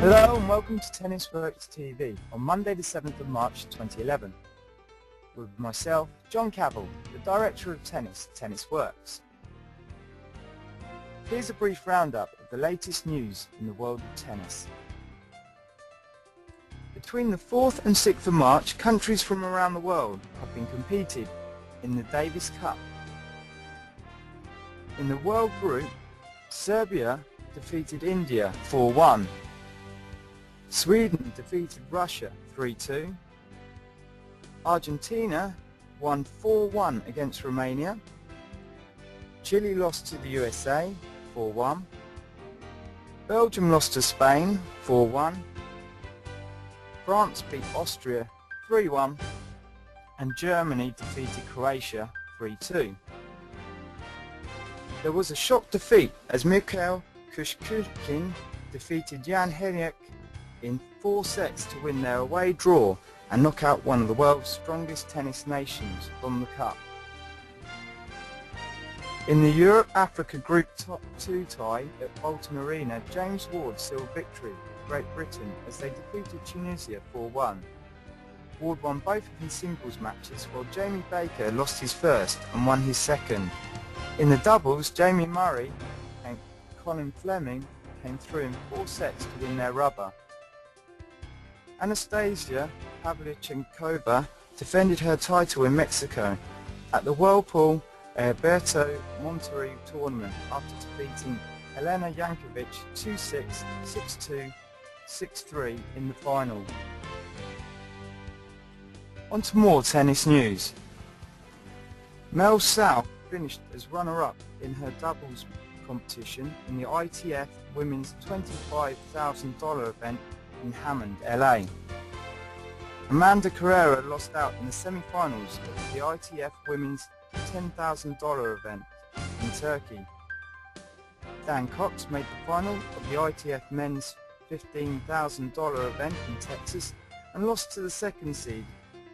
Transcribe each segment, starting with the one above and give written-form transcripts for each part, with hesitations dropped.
Hello and welcome to Tennis Works TV on Monday the 7th of March 2011 with myself, John Cavill, the Director of Tennis Works. Here's a brief roundup of the latest news in the world of tennis. Between the 4th and 6th of March, countries from around the world have been competed in the Davis Cup. In the World Group, Serbia defeated India 4-1. Sweden defeated Russia 3-2. Argentina won 4-1 against Romania. Chile lost to the USA 4-1. Belgium lost to Spain 4-1. France beat Austria 3-1. And Germany defeated Croatia 3-2. There was a shock defeat as Mikhail Kushkin defeated Jan Henrik in 4 sets to win their away draw and knock out one of the world's strongest tennis nations from the Cup. In the Europe-Africa Group 2 tie at Bolton Arena, James Ward sealed victory for Great Britain as they defeated Tunisia 4-1. Ward won both of his singles matches while Jamie Baker lost his first and won his second. In the doubles, Jamie Murray and Colin Fleming came through in 4 sets to win their rubber. Anastasia Pavlyuchenkova defended her title in Mexico at the Whirlpool Alberto Monterrey tournament after defeating Elena Jankovic 2-6, 6-2, 6-3 in the final. On to more tennis news. Mel South finished as runner-up in her doubles competition in the ITF Women's $25,000 event in Hammond, LA. Amanda Carrera lost out in the semi-finals of the ITF Women's $10,000 event in Turkey. Dan Cox made the final of the ITF Men's $15,000 event in Texas and lost to the second seed,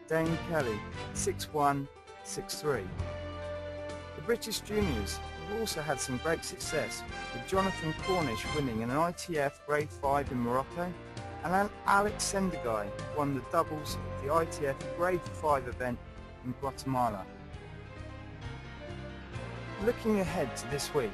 Dane Kelly, 6-1, 6-3. The British juniors have also had some great success, with Jonathan Cornish winning an ITF Grade 5 in Morocco, and Alex Sendegai won the doubles of the ITF Grade 5 event in Guatemala. Looking ahead to this week.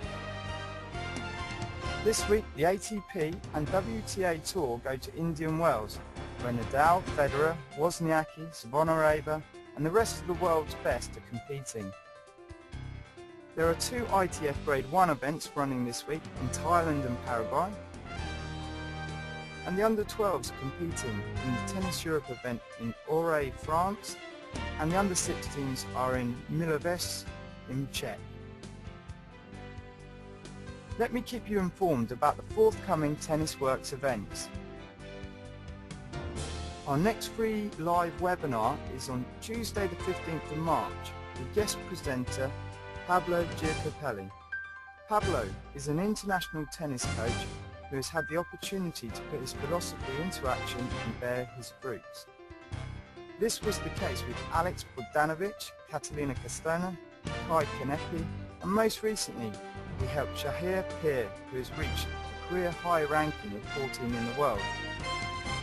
This week the ATP and WTA Tour go to Indian Wells, where Nadal, Federer, Wozniacki, Zvonareva and the rest of the world's best are competing. There are 2 ITF Grade 1 events running this week in Thailand and Paraguay, and the under-12s are competing in the Tennis Europe event in Auray, France, and the under-16s are in Miloves in Czech. Let me keep you informed about the forthcoming Tennis Works events. Our next free live webinar is on Tuesday the 15th of March with guest presenter Pablo Giacopelli. Pablo is an international tennis coach who has had the opportunity to put his philosophy into action and bear his fruits. This was the case with Alex Bogdanovic, Catalina Castana, Kai Kanepi, and most recently he helped Shahir Peer, who has reached a career high ranking of 14 in the world.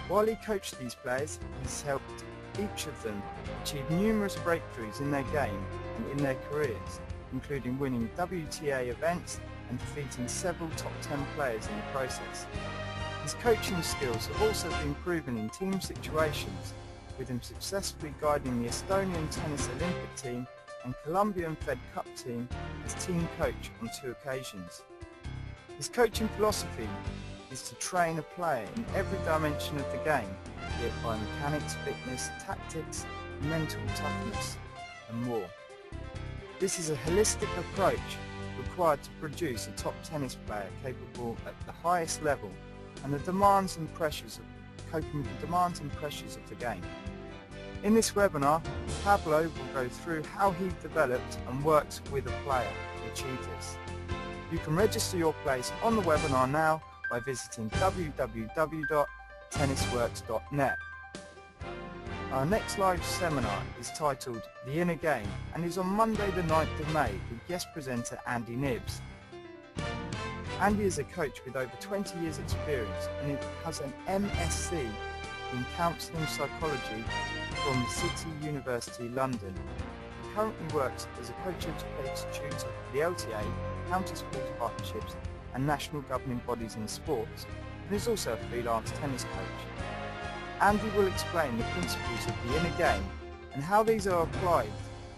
While he coached these players, he has helped each of them achieve numerous breakthroughs in their game and in their careers, including winning WTA events and defeating several top 10 players in the process. His coaching skills have also been proven in team situations, with him successfully guiding the Estonian Tennis Olympic team and Colombian Fed Cup team as team coach on 2 occasions. His coaching philosophy is to train a player in every dimension of the game, be it by mechanics, fitness, tactics, mental toughness, and more. This is a holistic approach required to produce a top tennis player capable at the highest level and the demands and pressures of coping with the demands and pressures of the game. In this webinar, Pablo will go through how he developed and works with a player to achieve this. You can register your place on the webinar now by visiting www.tennisworks.net. Our next live seminar is titled The Inner Game and is on Monday the 9th of May with guest presenter Andy Knibbs. Andy is a coach with over 20 years experience and he has an MSc in Counselling Psychology from the City University, London. He currently works as a coach educator tutor for the LTA, County Sports Partnerships and national governing bodies in sports, and is also a freelance tennis coach. Andy will explain the principles of the inner game and how these are applied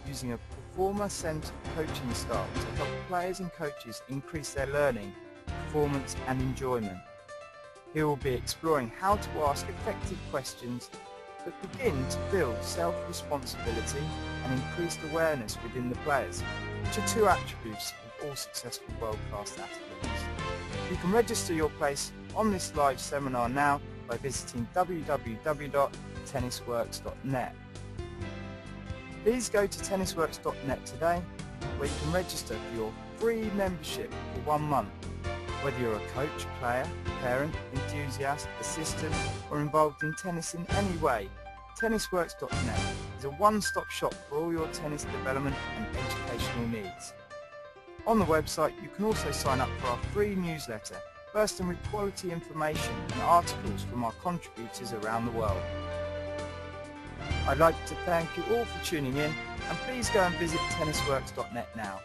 using a performer-centered coaching style to help players and coaches increase their learning, performance and enjoyment. He will be exploring how to ask effective questions that begin to build self-responsibility and increased awareness within the players, which are two attributes of all successful world-class athletes. You can register your place on this live seminar now by visiting www.tennisworks.net. Please go to tennisworks.net today, where you can register for your free membership for 1 month. Whether you're a coach, player, parent, enthusiast, assistant or involved in tennis in any way, tennisworks.net is a one-stop shop for all your tennis development and educational needs. On the website you can also sign up for our free newsletter, bursting with quality information and articles from our contributors around the world. I'd like to thank you all for tuning in, and please go and visit tennisworks.net now.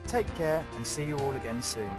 Take care and see you all again soon.